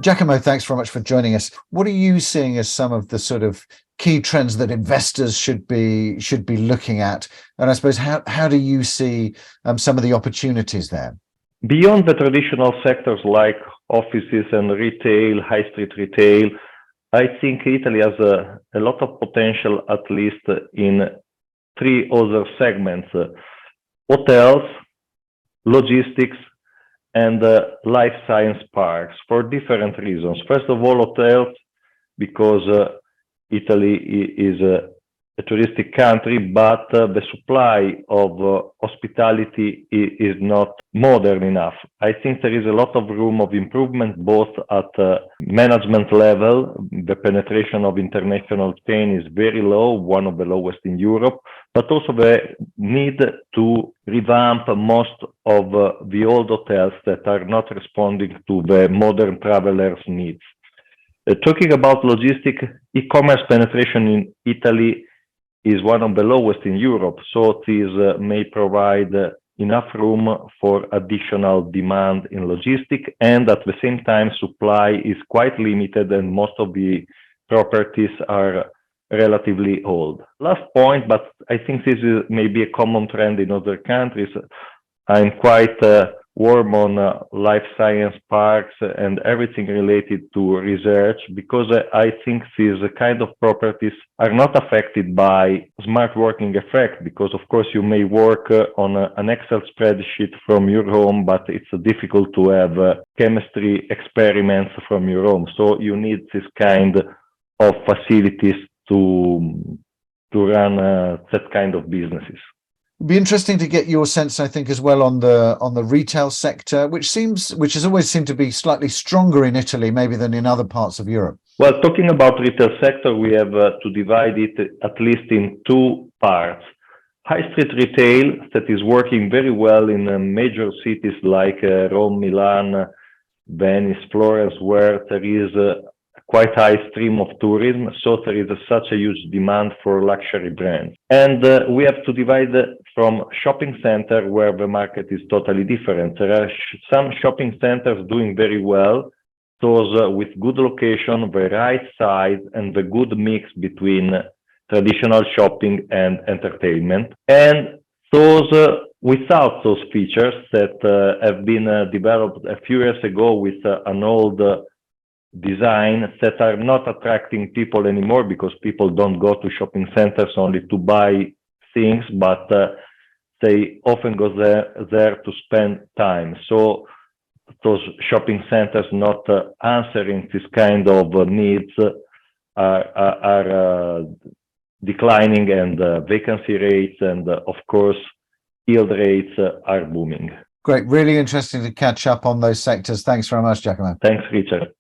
Giacomo, thanks very much for joining us. What are you seeing as some of the sort of key trends that investors should be looking at? And I suppose how do you see some of the opportunities there? Beyond the traditional sectors like offices and retail, high street retail, I think Italy has a lot of potential, at least in three other segments: hotels, logistics, and life science parks, for different reasons. First of all, hotels, because Italy is a touristic country, but the supply of hospitality is not modern enough. I think there is a lot of room of improvement, both at management level. The penetration of international chain is very low, one of the lowest in Europe, but also the need to revamp most of the old hotels that are not responding to the modern travelers' needs. Talking about logistics, e-commerce penetration in Italy is one of the lowest in Europe, so this may provide enough room for additional demand in logistics, and at the same time supply is quite limited and most of the properties are relatively old. Last point, but I think this is maybe a common trend in other countries. I'm quite warm on life science parks and everything related to research, because I think these kind of properties are not affected by smart working effect, because of course you may work on an Excel spreadsheet from your home, but it's difficult to have chemistry experiments from your home. So you need this kind of facilities to run that kind of businesses. It'd be interesting to get your sense, I think, as well on the retail sector, which has always seemed to be slightly stronger in Italy, maybe, than in other parts of Europe. Well, talking about retail sector, we have to divide it at least in two parts. High street retail, that is working very well in major cities like Rome, Milan, Venice, Florence, where there is quite high stream of tourism, so there is such a huge demand for luxury brands. And we have to divide from shopping center, where the market is totally different. There are some shopping centers doing very well, those with good location, the right size, and the good mix between traditional shopping and entertainment. And those without those features that have been developed a few years ago with an old design, that are not attracting people anymore, because people don't go to shopping centers only to buy things, but they often go there to spend time. So those shopping centers not answering this kind of needs are declining, and vacancy rates and of course yield rates are booming. Great, really interesting to catch up on those sectors. Thanks very much, Giacomo. Thanks, Richard.